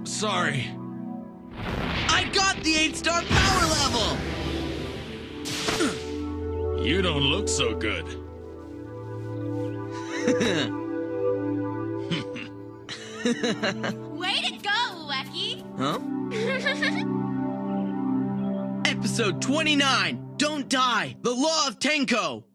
Sorry. I got the 8-star power level! You don't look so good. Way to go, Ueki! Huh? Episode 29, Don't Die, the Law of Tenko!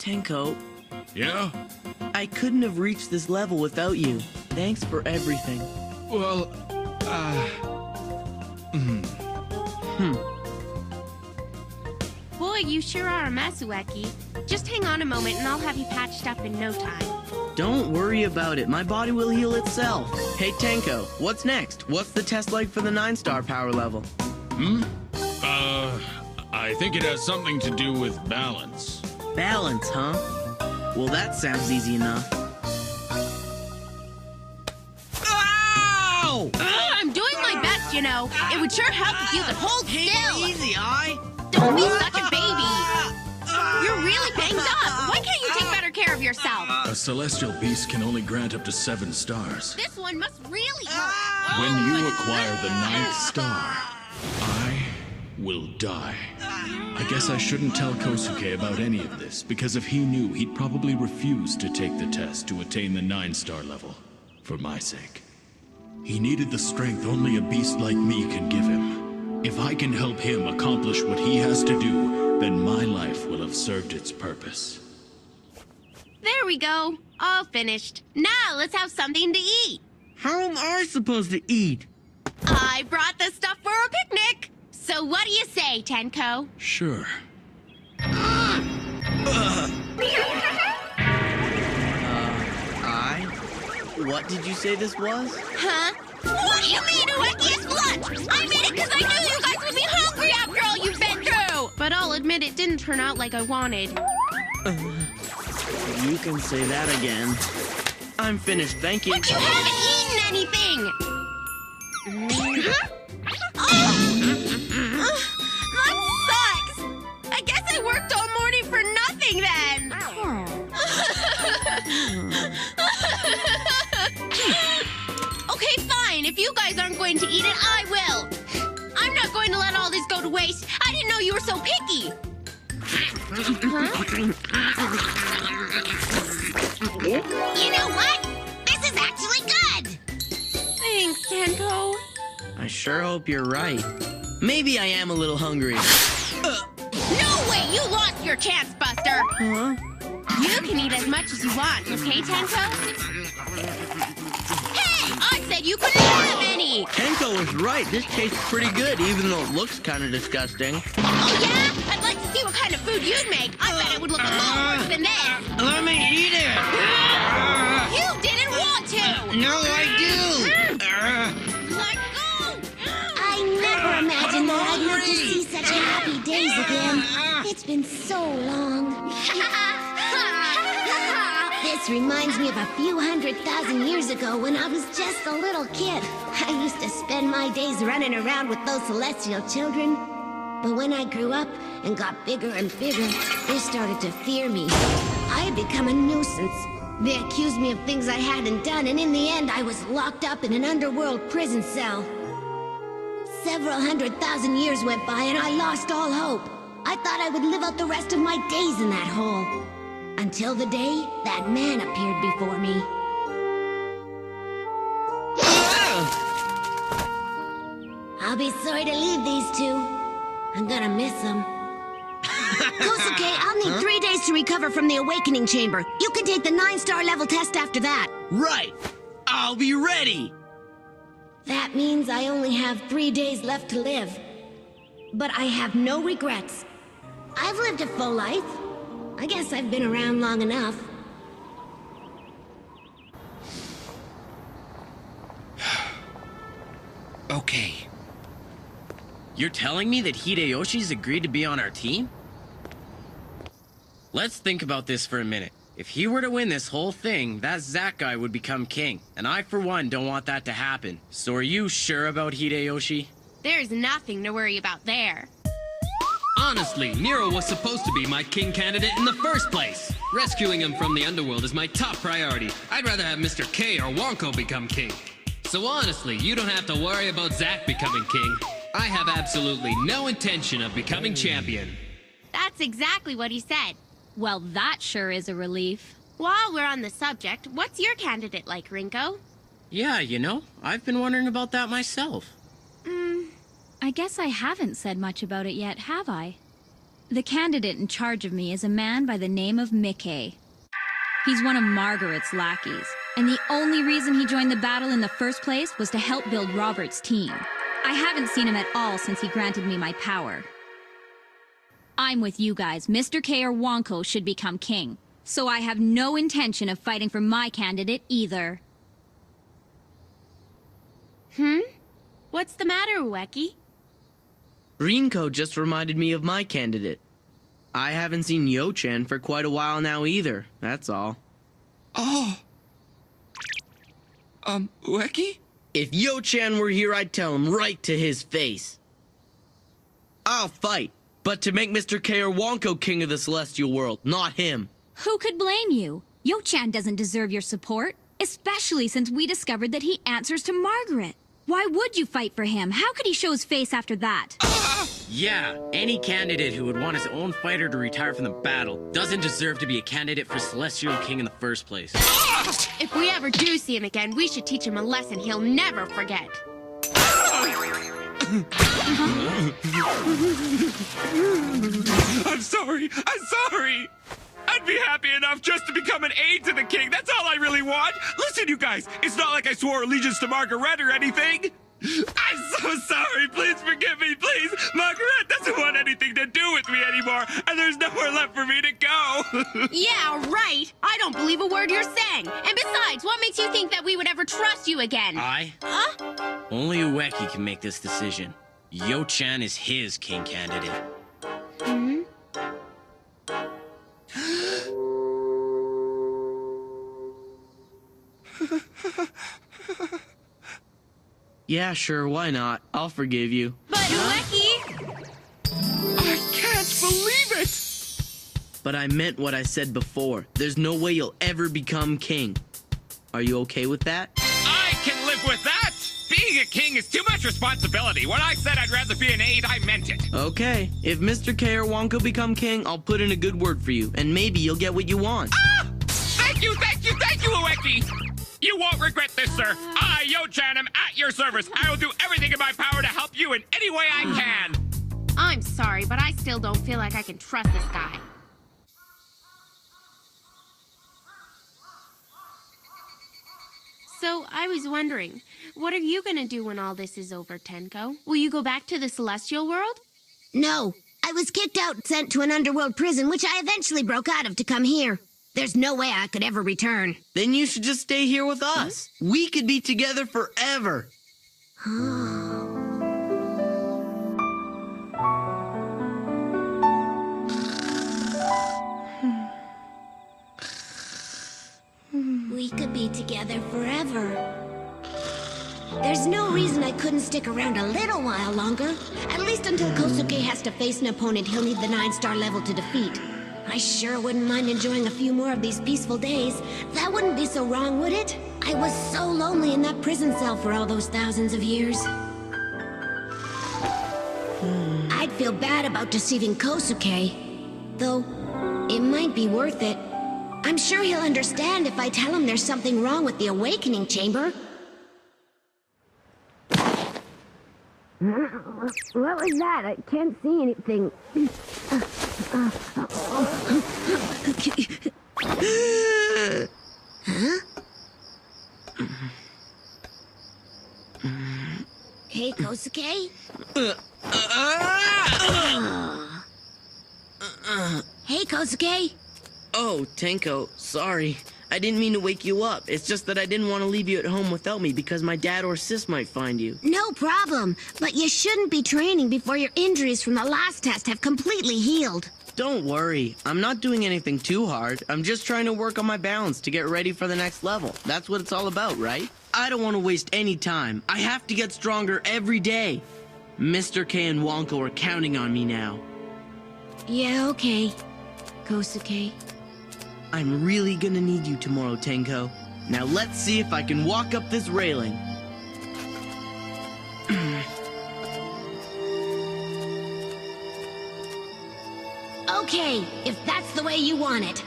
Tenko. Yeah? I couldn't have reached this level without you. Thanks for everything. Well, Boy, you sure are a mess, Ueki. Just hang on a moment and I'll have you patched up in no time. Don't worry about it. My body will heal itself. Hey, Tenko, what's next? What's the test like for the 9-star power level? I think it has something to do with balance. Balance, huh? Well, that sounds easy enough. Ow! I'm doing my best, you know. It would sure help if you could hold still. Easy, I. Don't be such a baby. You're really banged up. Why can't you take better care of yourself? A celestial beast can only grant up to 7 stars. This one must really hurt. When you acquire the 9th star, I will die. I guess I shouldn't tell Kosuke about any of this, because if he knew, he'd probably refuse to take the test to attain the 9-star level, for my sake. He needed the strength only a beast like me can give him. If I can help him accomplish what he has to do, then my life will have served its purpose. There we go. All finished. Now let's have something to eat. How am I supposed to eat? I brought the stuff for a picnic. So what do you say, Tenko? Sure. What did you say this was? Huh? What do you mean, Ueki? It's lunch! I made it because I knew you guys would be hungry after all you've been through! But I'll admit it didn't turn out like I wanted. You can say that again. I'm finished, thank you. But you haven't eaten anything! That sucks! I guess I worked all morning for nothing then! Okay, fine. If you guys aren't going to eat it, I will. I'm not going to let all this go to waste. I didn't know you were so picky. You know what? This is actually good. Thanks, Tenko. I sure hope you're right. Maybe I am a little hungry. No way! You lost your chance, Buster. Huh? You can eat as much as you want, okay, Tenko? Hey! I said you couldn't have any! Tenko was right. This tastes pretty good, even though it looks kind of disgusting. Oh, yeah? I'd like to see what kind of food you'd make. I bet it would look a lot worse than this. Let me eat it. You didn't want to. No, I do. Let go. I never imagined that I'd live to see such happy days again. It's been so long. This reminds me of a few 100,000 years ago when I was just a little kid. I used to spend my days running around with those celestial children. But when I grew up and got bigger and bigger, they started to fear me. I had become a nuisance. They accused me of things I hadn't done, and in the end, I was locked up in an underworld prison cell. Several 100,000 years went by, and I lost all hope. I thought I would live out the rest of my days in that hole. Until the day that man appeared before me. I'll be sorry to leave these two. I'm gonna miss them. Kosuke, I'll need 3 days to recover from the awakening chamber. You can take the 9-star level test after that. Right. I'll be ready. That means I only have 3 days left to live. But I have no regrets. I've lived a full life. I guess I've been around long enough. Okay. You're telling me that Hideyoshi's agreed to be on our team? Let's think about this for a minute. If he were to win this whole thing, that Zack guy would become king. And I, for one, don't want that to happen. So are you sure about Hideyoshi? There's nothing to worry about there. Honestly, Nero was supposed to be my king candidate in the first place. Rescuing him from the underworld is my top priority. I'd rather have Mr. K or Wonko become king. So honestly, you don't have to worry about Zack becoming king. I have absolutely no intention of becoming champion. That's exactly what he said. Well, that sure is a relief. While we're on the subject, what's your candidate like, Rinko? Yeah, you know, I've been wondering about that myself. I guess I haven't said much about it yet, have I? The candidate in charge of me is a man by the name of Mickey. He's one of Margaret's lackeys, and the only reason he joined the battle in the first place was to help build Robert's team. I haven't seen him at all since he granted me my power. I'm with you guys. Mr. K or Wonko should become king, so I have no intention of fighting for my candidate either. What's the matter, Ueki? Rinko just reminded me of my candidate. I haven't seen Yo-chan for quite a while now either, that's all. Oh. Ueki? If Yo-chan were here, I'd tell him right to his face. I'll fight, but to make Mr. K or Wonko king of the celestial world, not him. Who could blame you? Yo-chan doesn't deserve your support, especially since we discovered that he answers to Margaret. Why would you fight for him? How could he show his face after that? Yeah, any candidate who would want his own fighter to retire from the battle doesn't deserve to be a candidate for Celestial King in the first place. If we ever do see him again, we should teach him a lesson he'll never forget. I'm sorry. I'd be happy enough just to become an aide to the king. That's all I really want. Listen, you guys, it's not like I swore allegiance to Margaret or anything. I'm so sorry. Please forgive me, please. Margaret doesn't want anything to do with me anymore, and there's nowhere left for me to go. Yeah, right. I don't believe a word you're saying. And besides, what makes you think that we would ever trust you again? Only Ueki can make this decision. Yo-chan is his king candidate. Yeah, sure, why not? I'll forgive you. But Ueki! I can't believe it. But I meant what I said before. There's no way you'll ever become king. Are you okay with that? I can live with that. Being a king is too much responsibility. When I said I'd rather be an aide, I meant it. Okay, if Mr. K or Wonko become king, I'll put in a good word for you, and maybe you'll get what you want. Thank you, Ueki! You won't regret this, sir. I, Yo-chan, am at your service. I will do everything in my power to help you in any way I can. I'm sorry, but I still don't feel like I can trust this guy. So, I was wondering, what are you gonna do when all this is over, Tenko? Will you go back to the Celestial World? No, I was kicked out and sent to an underworld prison, which I eventually broke out of to come here. There's no way I could ever return. Then you should just stay here with us. We could be together forever. We could be together forever. There's no reason I couldn't stick around a little while longer. At least until Kosuke has to face an opponent he'll need the 9-star level to defeat. I sure wouldn't mind enjoying a few more of these peaceful days. That wouldn't be so wrong, would it? I was so lonely in that prison cell for all those thousands of years. I'd feel bad about deceiving Kosuke, though it might be worth it. I'm sure he'll understand if I tell him there's something wrong with the awakening chamber. What was that? I can't see anything. Huh? Hey, Kosuke? Hey, Kosuke? Oh, Tenko, sorry. I didn't mean to wake you up. It's just that I didn't want to leave you at home without me because my dad or sis might find you. No problem, but you shouldn't be training before your injuries from the last test have completely healed. Don't worry. I'm not doing anything too hard. I'm just trying to work on my balance to get ready for the next level. That's what it's all about, right? I don't want to waste any time. I have to get stronger every day. Mr. K and Wonko are counting on me now. Yeah, okay, Kosuke. I'm really gonna need you tomorrow, Tenko. Now let's see if I can walk up this railing. Okay, if that's the way you want it.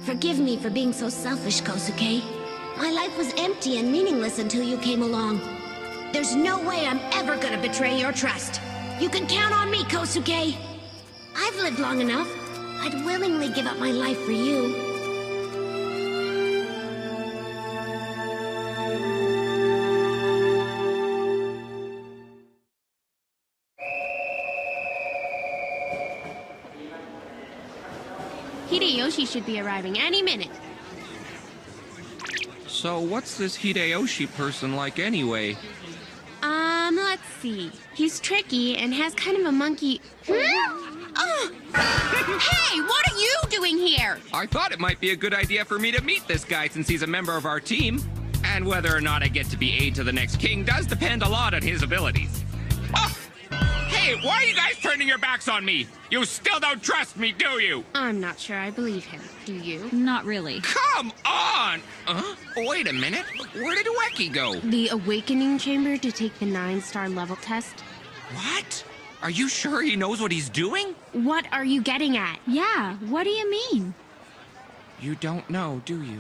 Forgive me for being so selfish, Kosuke. My life was empty and meaningless until you came along. There's no way I'm ever gonna betray your trust. You can count on me, Kosuke. I've lived long enough. I'd willingly give up my life for you. Hideyoshi should be arriving any minute. So what's this Hideyoshi person like anyway? Let's see. He's tricky and has kind of a monkey... Oh! Hey, what are you doing here? I thought it might be a good idea for me to meet this guy since he's a member of our team. And whether or not I get to be aide to the next king does depend a lot on his abilities. Oh! Hey, why are you guys turning your backs on me? You still don't trust me, do you? I'm not sure I believe him. Do you? Not really. Come on! Wait a minute. Where did Ueki go? The awakening chamber to take the 9-star level test? What? Are you sure he knows what he's doing? What are you getting at? Yeah, what do you mean? You don't know, do you?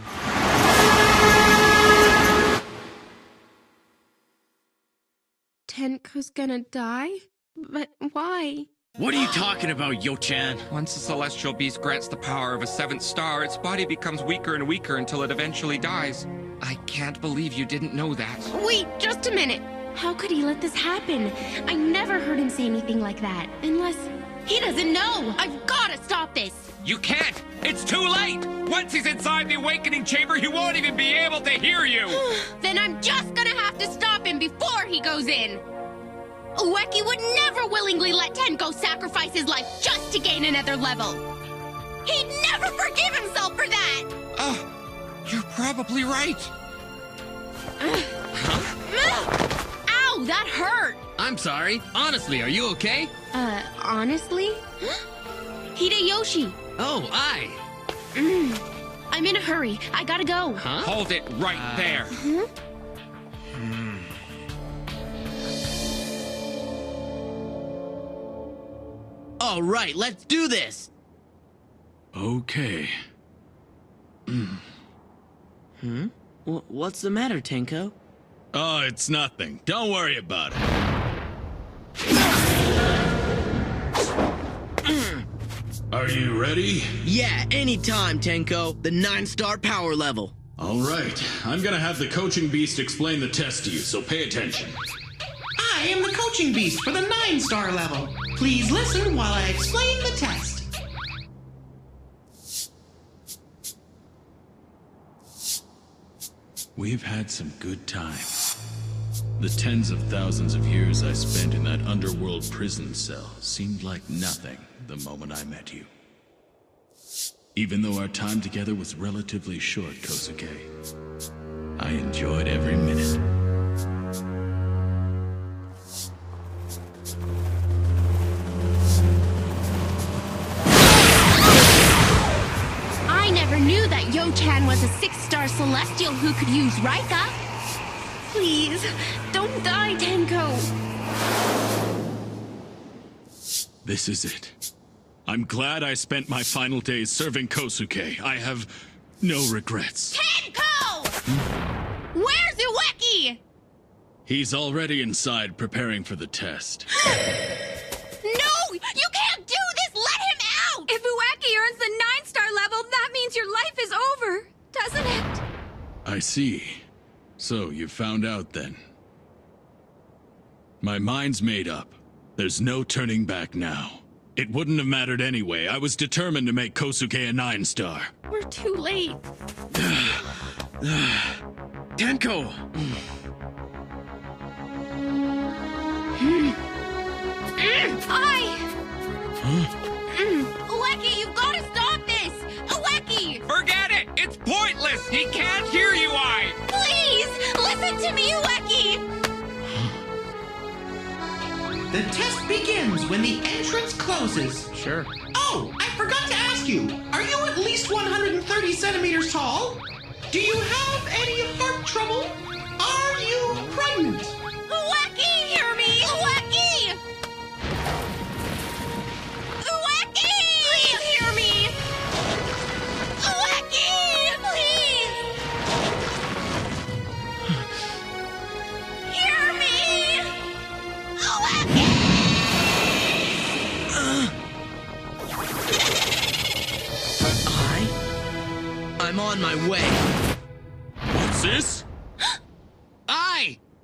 Tenko's gonna die? But why? What are you talking about, Yo-chan? Once the celestial beast grants the power of a 7th star, its body becomes weaker and weaker until it eventually dies. I can't believe you didn't know that. Wait, just a minute. How could he let this happen? I never heard him say anything like that. Unless... He doesn't know! I've gotta stop this! You can't! It's too late! Once he's inside the awakening chamber, he won't even be able to hear you! Then I'm just gonna have to stop him before he goes in! Ueki would never willingly let Tenko sacrifice his life just to gain another level! He'd never forgive himself for that! You're probably right. Ow, that hurt! I'm sorry. Honestly, are you okay? Honestly? Hideyoshi! Oh, I. I'm in a hurry. I gotta go. Huh? Hold it right there. All right, let's do this! Okay. What's the matter, Tenko? Oh, it's nothing. Don't worry about it. Are you ready? Yeah, anytime, Tenko. The 9-star power level. All right, I'm gonna have the coaching beast explain the test to you, so pay attention. I am the coaching beast for the 9-star level. Please listen while I explain the test. We've had some good times. The tens of thousands of years I spent in that underworld prison cell seemed like nothing the moment I met you. Even though our time together was relatively short, Kosuke, I enjoyed every minute. I never knew that Yo-chan was a 6-star celestial who could use Rika. Please, don't die, Tenko. This is it. I'm glad I spent my final days serving Kosuke. I have no regrets. Tenko! Where's Ueki? He's already inside preparing for the test. No! You can't do this! Let him out! If Ueki earns the 9-star level, that means your life is over, doesn't it? I see. So you found out then. My mind's made up. There's no turning back now. It wouldn't have mattered anyway. I was determined to make Kosuke a 9-star. We're too late. Tenko! Ueki, you've got to stop this! Ueki! Forget it! It's pointless! He can't hear you, I! Please! Listen to me, Ueki! The test begins when the entrance closes. Sure. Oh, I forgot to ask you. Are you at least 130 centimeters tall? Do you have any heart trouble? Are you pregnant? Ueki, hear me! Ueki! Ueki! Please hear me! Ueki! Please! Hear me! Ueki! I'm on my way. What's this?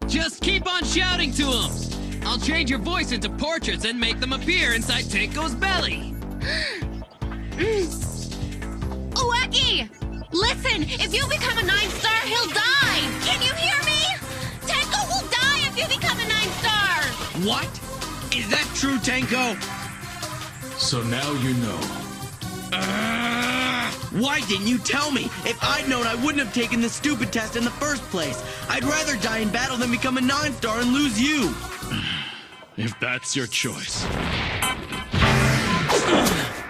Just keep on shouting to him! I'll change your voice into portraits and make them appear inside Tenko's belly! Ueki! Listen, if you become a 9-star, he'll die! Can you hear me? Tenko will die if you become a 9-star! What? Is that true, Tenko? So now you know. Why didn't you tell me? If I'd known, I wouldn't have taken the stupid test in the first place. I'd rather die in battle than become a 9-star and lose you. If that's your choice.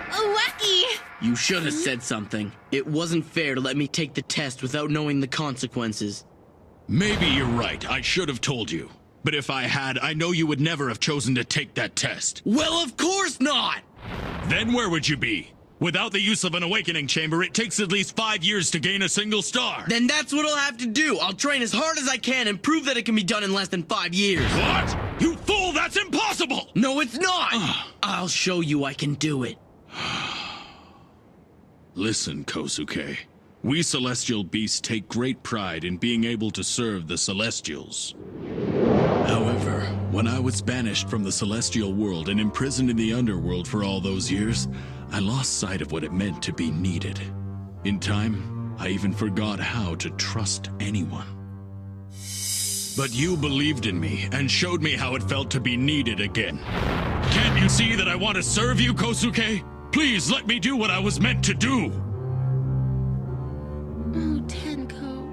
Ueki! You should have said something. It wasn't fair to let me take the test without knowing the consequences. Maybe you're right. I should have told you. But if I had, I know you would never have chosen to take that test. Well, of course not! Then where would you be? Without the use of an awakening chamber, it takes at least 5 years to gain a single star. Then that's what I'll have to do. I'll train as hard as I can and prove that it can be done in less than 5 years. What? You fool, that's impossible! No, it's not! I'll show you I can do it. Listen, Kosuke. We Celestial Beasts take great pride in being able to serve the Celestials. However, when I was banished from the Celestial world and imprisoned in the Underworld for all those years, I lost sight of what it meant to be needed. In time, I even forgot how to trust anyone. But you believed in me and showed me how it felt to be needed again. Can't you see that I want to serve you, Kosuke? Please let me do what I was meant to do! Oh, Tenko.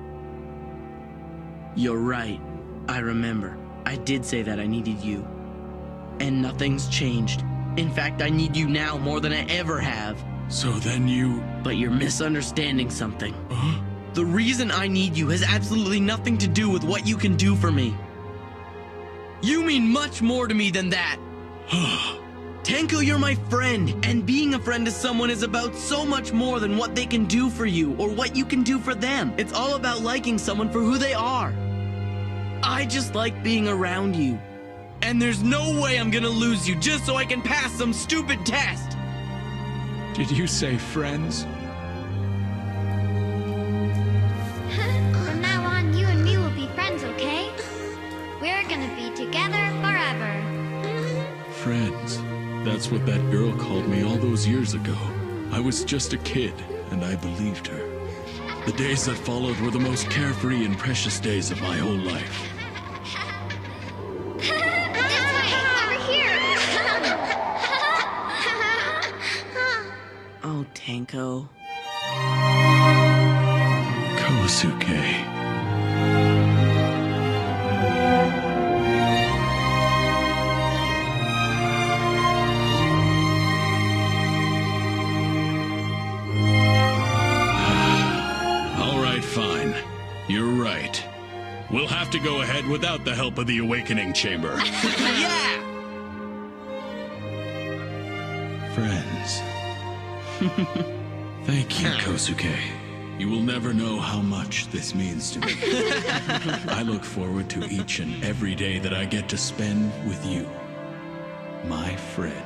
You're right. I remember. I did say that I needed you. And nothing's changed. In fact, I need you now more than I ever have. So then you... But you're misunderstanding something. Huh? The reason I need you has absolutely nothing to do with what you can do for me. You mean much more to me than that. Tenko, you're my friend, and being a friend to someone is about so much more than what they can do for you or what you can do for them. It's all about liking someone for who they are. I just like being around you. And there's no way I'm gonna lose you just so I can pass some stupid test. Did you say friends? That's what that girl called me all those years ago. I was just a kid, and I believed her. The days that followed were the most carefree and precious days of my whole life. Oh, Tenko. Kosuke. Fine. You're right. We'll have to go ahead without the help of the Awakening Chamber. Yeah! Friends. Thank you, Kosuke. You will never know how much this means to me. I look forward to each and every day that I get to spend with you, my friend.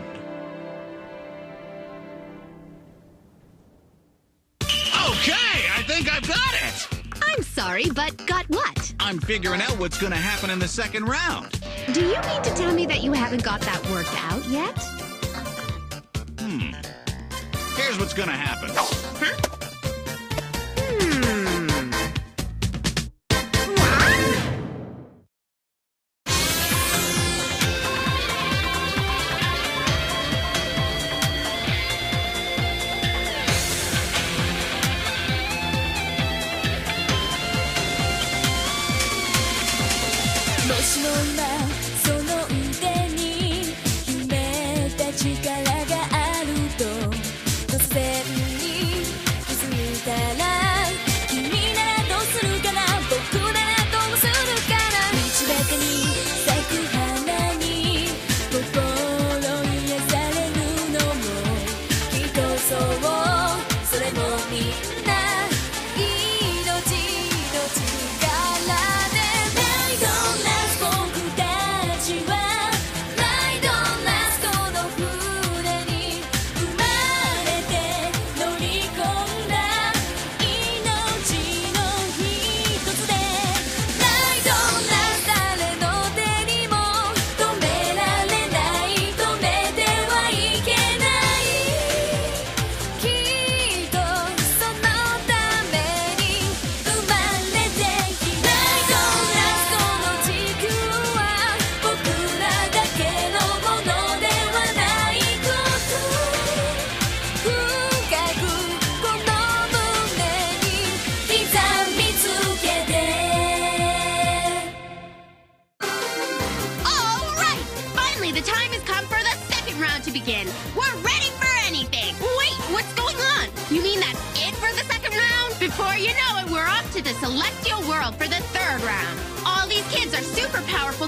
Okay, I think I've got it! I'm sorry, but got what? I'm figuring out what's gonna happen in the second round. Do you mean to tell me that you haven't got that worked out yet? Here's what's gonna happen. Huh?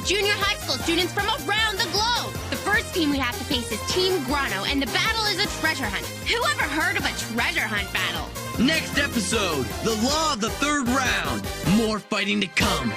Junior high school students from around the globe. The first team we have to face is Team Grano, and the battle is a treasure hunt. Who ever heard of a treasure hunt battle? Next episode, the Law of the Third Round. More fighting to come.